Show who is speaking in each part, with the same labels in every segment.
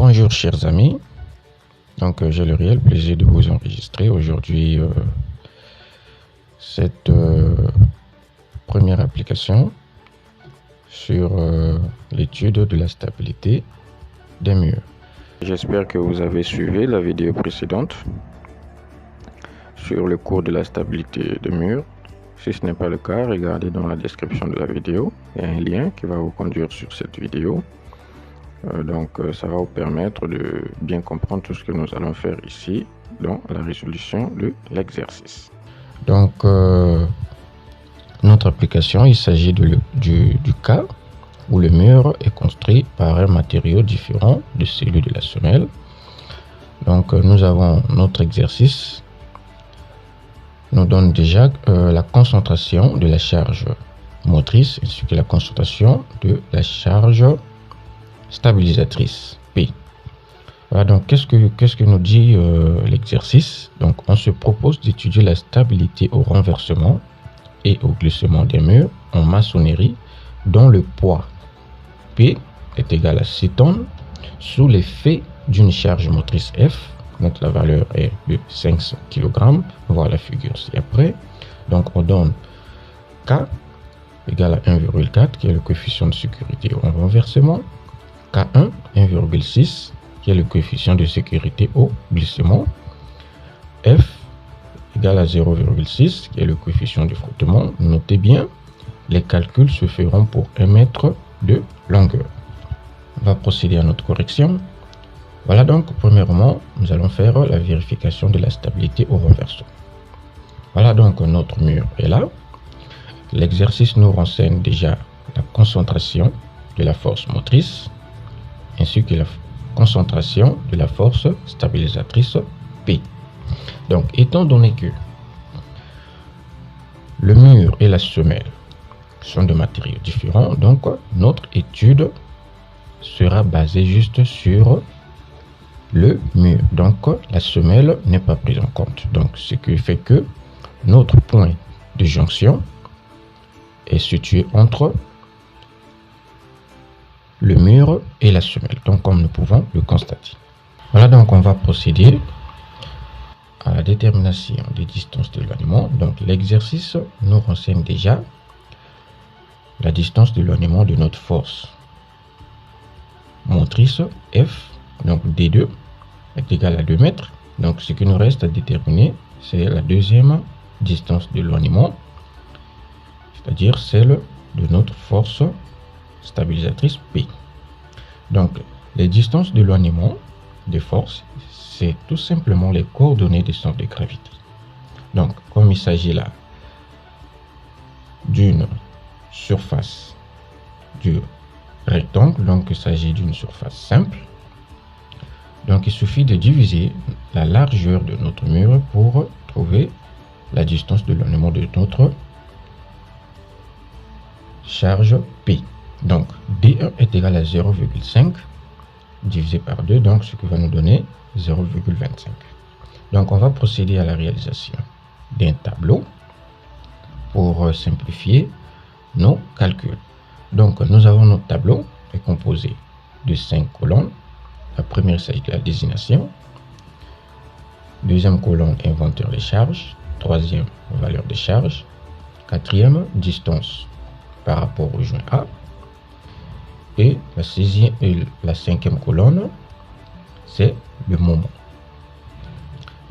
Speaker 1: Bonjour chers amis, donc j'ai le réel plaisir de vous enregistrer aujourd'hui cette première application sur l'étude de la stabilité des murs. J'espère que vous avez suivi la vidéo précédente sur le cours de la stabilité des murs. Si ce n'est pas le cas, regardez dans la description de la vidéo, il y a un lien qui va vous conduire sur cette vidéo. Donc ça va vous permettre de bien comprendre tout ce que nous allons faire ici dans la résolution de l'exercice. Donc notre application, il s'agit du cas où le mur est construit par un matériau différent de celui de la semelle. Donc nous avons notre exercice nous donne déjà la concentration de la charge motrice ainsi que la concentration de la charge stabilisatrice P. Voilà, donc qu'est-ce que nous dit l'exercice? Donc on se propose d'étudier la stabilité au renversement et au glissement des murs en maçonnerie dont le poids P est égal à 6 tonnes sous l'effet d'une charge motrice F. Donc la valeur est de 500 kg. Voir la figure ci-après. Donc on donne K égale à 1,4 qui est le coefficient de sécurité au renversement, K1 1,6 qui est le coefficient de sécurité au glissement, F égale à 0,6 qui est le coefficient de frottement. Notez bien, les calculs se feront pour 1 mètre de longueur. On va procéder à notre correction. Voilà, donc premièrement, nous allons faire la vérification de la stabilité au renversement. Voilà, donc notre mur est là. L'exercice nous renseigne déjà la concentration de la force motrice ainsi que la concentration de la force stabilisatrice P. Donc, étant donné que le mur et la semelle sont de matériaux différents, donc notre étude sera basée juste sur le mur. Donc, la semelle n'est pas prise en compte. Donc, ce qui fait que notre point de jonction est situé entre le mur et la semelle. Donc, comme nous pouvons le constater. Voilà, donc on va procéder à la détermination des distances d'éloignement. Donc, l'exercice nous renseigne déjà la distance d'éloignement de notre force motrice F. Donc, D2 est égal à 2 mètres. Donc, ce qui nous reste à déterminer, c'est la deuxième distance d'éloignement, c'est-à-dire celle de notre force stabilisatrice P. Donc, les distances d'éloignement des forces, c'est tout simplement les coordonnées des centres de gravité. Donc, comme il s'agit là d'une surface du rectangle, donc il s'agit d'une surface simple, donc il suffit de diviser la largeur de notre mur pour trouver la distance d'éloignement de notre charge P. Donc D1 est égal à 0,5 divisé par 2, donc ce qui va nous donner 0,25. Donc on va procéder à la réalisation d'un tableau pour simplifier nos calculs. Donc nous avons notre tableau est composé de 5 colonnes. La première, il s'agit de la désignation. Deuxième colonne, inventeur des charges. Troisième, valeur des charges. Quatrième, distance par rapport au joint A. Et la cinquième colonne, c'est le moment.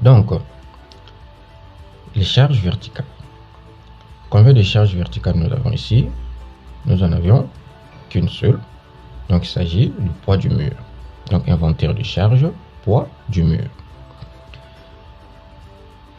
Speaker 1: Donc, les charges verticales. Combien de charges verticales nous avons ici? Nous en avions qu'une seule. Donc, il s'agit du poids du mur. Donc, inventaire de charge, poids du mur.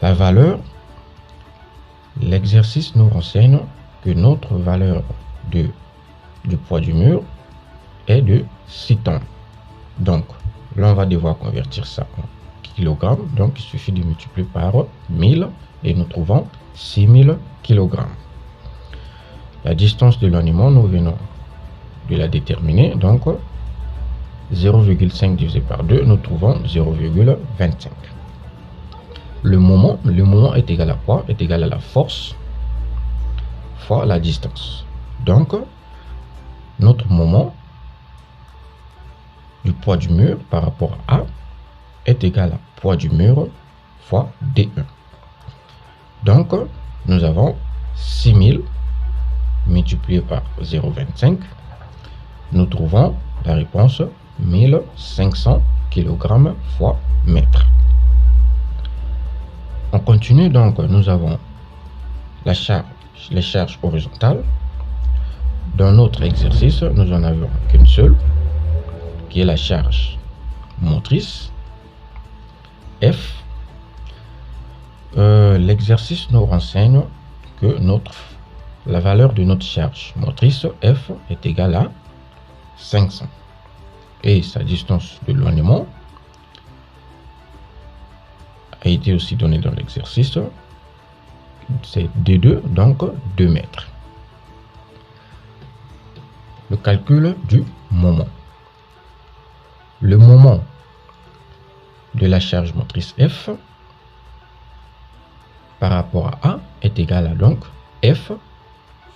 Speaker 1: La valeur, l'exercice nous renseigne que notre valeur du poids du mur est de 6 tonnes. Donc, là, on va devoir convertir ça en kilogrammes. Donc, il suffit de multiplier par 1000 et nous trouvons 6000 kg. La distance d'éloignement, nous venons de la déterminer. Donc, 0,5 divisé par 2, nous trouvons 0,25. Le moment est égal à quoi? Est égal à la force fois la distance. Donc, notre moment du poids du mur par rapport à A est égal à poids du mur fois D1. Donc, nous avons 6000 multiplié par 0,25. Nous trouvons la réponse 1500 kg fois mètre. On continue donc, nous avons les charges horizontales. Dans notre exercice, nous en avons qu'une seule, qui est la charge motrice F. L'exercice nous renseigne que la valeur de notre charge motrice F est égale à 500 et sa distance d'éloignement a été aussi donnée dans l'exercice, c'est D2, donc 2 mètres. Le calcul du moment. Le moment de la charge motrice F par rapport à A est égal à donc F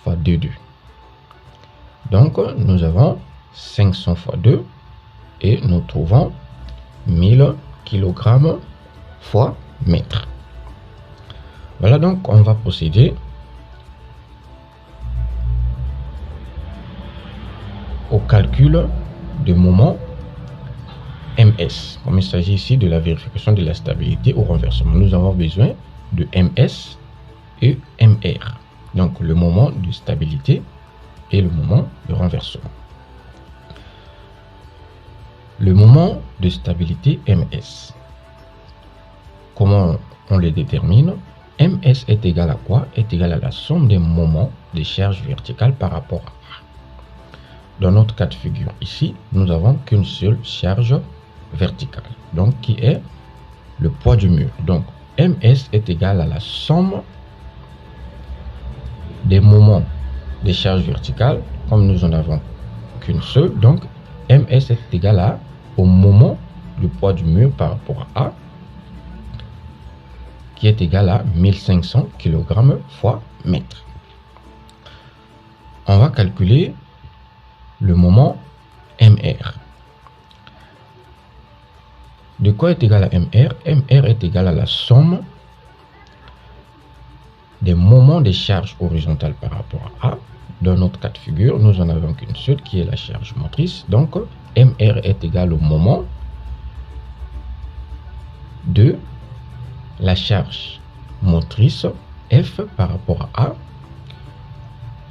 Speaker 1: fois D2. Donc nous avons 500 fois 2 et nous trouvons 1000 kg fois mètre. Voilà, donc on va procéder au calcul de moment MS. Comme il s'agit ici de la vérification de la stabilité au renversement, nous avons besoin de MS et MR. Donc le moment de stabilité et le moment de renversement. Le moment de stabilité MS. Comment on les détermine? MS est égal à quoi? Est égal à la somme des moments des charges verticales par rapport à A. Dans notre cas de figure ici, nous n'avons qu'une seule charge verticale, donc qui est le poids du mur. Donc MS est égal à la somme des moments des charges verticales, comme nous en avons qu'une seule, donc MS est égal au moment du poids du mur par rapport à A, qui est égal à 1500 kg fois mètre. On va calculer le moment MR. De quoi est égal à MR? MR est égal à la somme des moments des charges horizontales par rapport à A. Dans notre cas de figure, nous en avons qu'une seule qui est la charge motrice. Donc, MR est égal au moment de la charge motrice F par rapport à A,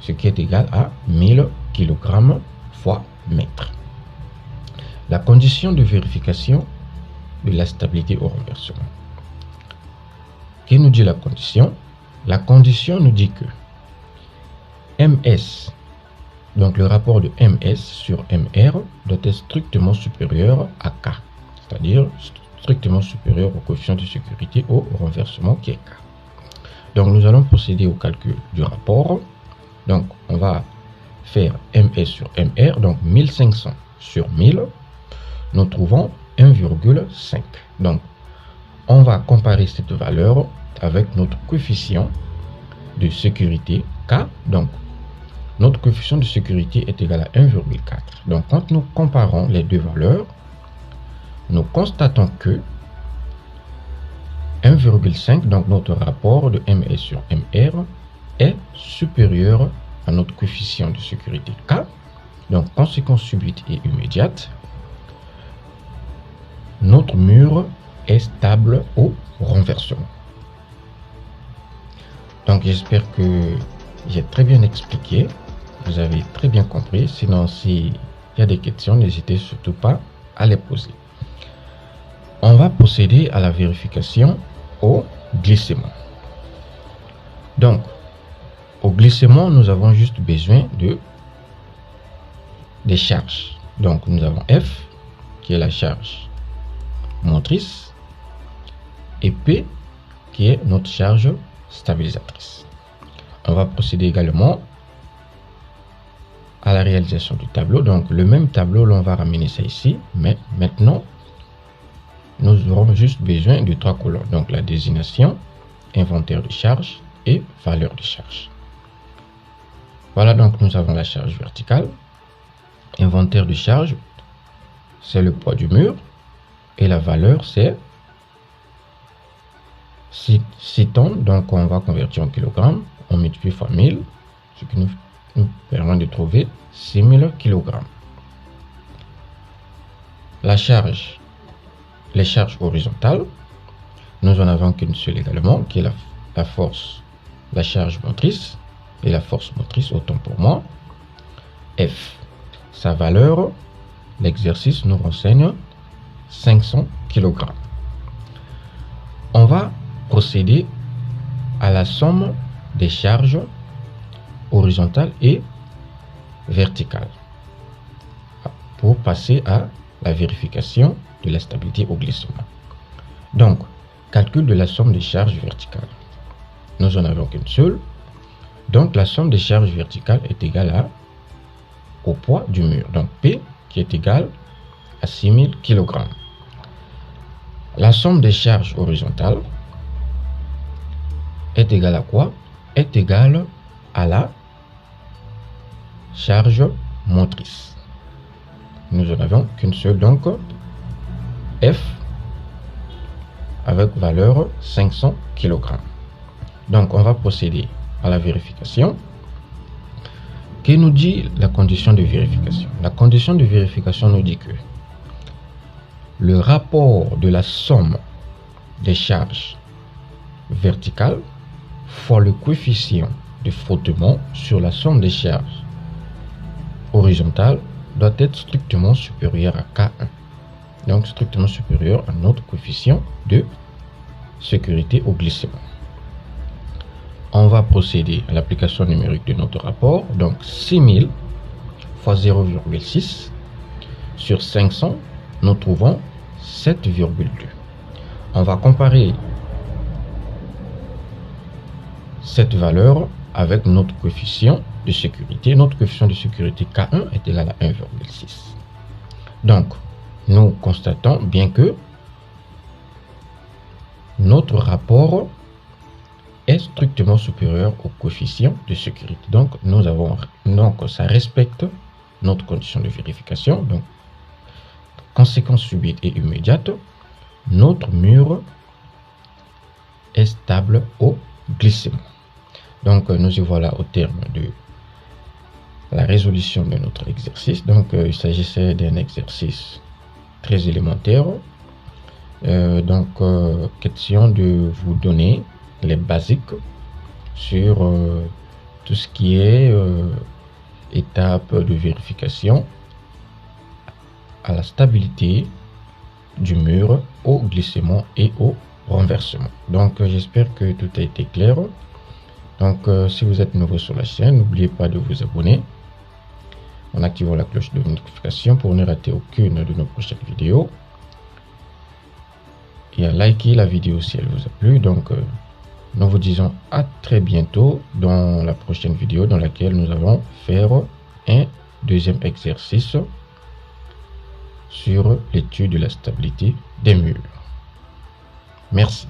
Speaker 1: ce qui est égal à 1000 kg fois mètre. La condition de vérification de la stabilité au renversement. Que nous dit la condition? La condition nous dit que MS, donc le rapport de MS sur MR, doit être strictement supérieur à K, c'est-à-dire strictement supérieur au coefficient de sécurité au renversement qui est K. Donc nous allons procéder au calcul du rapport. Donc on va faire MS sur MR, donc 1500 sur 1000, nous trouvons 1,5. Donc on va comparer cette valeur avec notre coefficient de sécurité K. Donc notre coefficient de sécurité est égal à 1,4. Donc quand nous comparons les deux valeurs, nous constatons que 1,5, donc notre rapport de MS sur MR, est supérieur à notre coefficient de sécurité K. Donc conséquence subite et immédiate, notre mur est stable au renversement. Donc j'espère que j'ai très bien expliqué, vous avez très bien compris. Sinon, s'il y a des questions, n'hésitez surtout pas à les poser. On va procéder à la vérification au glissement. Donc au glissement, nous avons juste besoin des charges. Donc nous avons F qui est la charge motrice et P qui est notre charge stabilisatrice. On va procéder également à la réalisation du tableau. Donc le même tableau, l'on va ramener ça ici, mais maintenant nous aurons juste besoin de 3 colonnes. Donc la désignation, inventaire de charge et valeur de charge. Voilà, donc nous avons la charge verticale, inventaire de charge, c'est le poids du mur. Et la valeur, c'est 6 tonnes. Donc, on va convertir en kilogrammes. On multiplie fois 1000, ce qui nous permet de trouver 6000 kg. La charge, les charges horizontales, nous en avons qu'une seule également, qui est la force, la charge motrice et la force motrice, autant pour moi. F, sa valeur, l'exercice nous renseigne 500 kg. On va procéder à la somme des charges horizontales et verticales pour passer à la vérification de la stabilité au glissement. Donc, calcul de la somme des charges verticales. Nous en avons qu'une seule. Donc, la somme des charges verticales est égale au poids du mur. Donc, P qui est égal à 6000 kg. La somme des charges horizontales est égale à quoi? Est égale à la charge motrice. Nous en avons qu'une seule, donc F avec valeur 500 kg. Donc, on va procéder à la vérification. Que nous dit la condition de vérification? La condition de vérification nous dit que le rapport de la somme des charges verticales fois le coefficient de frottement sur la somme des charges horizontales doit être strictement supérieur à K1. Donc strictement supérieur à notre coefficient de sécurité au glissement. On va procéder à l'application numérique de notre rapport. Donc 6000 fois 0,6 sur 500, nous trouvons 7,2. On va comparer cette valeur avec notre coefficient de sécurité. Notre coefficient de sécurité K1 est égal à 1,6. Donc, nous constatons bien que notre rapport est strictement supérieur au coefficient de sécurité. Donc, ça respecte notre condition de vérification. Donc, conséquence subite et immédiate, notre mur est stable au glissement. Donc, nous y voilà au terme de la résolution de notre exercice. Donc, il s'agissait d'un exercice très élémentaire. Question de vous donner les basiques sur tout ce qui est étape de vérification à la stabilité du mur au glissement et au renversement. Donc, j'espère que tout a été clair. Donc, si vous êtes nouveau sur la chaîne, n'oubliez pas de vous abonner en activant la cloche de notification pour ne rater aucune de nos prochaines vidéos. Et à liker la vidéo si elle vous a plu. Donc, nous vous disons à très bientôt dans la prochaine vidéo dans laquelle nous allons faire un deuxième exercice sur l'étude de la stabilité des murs. Merci.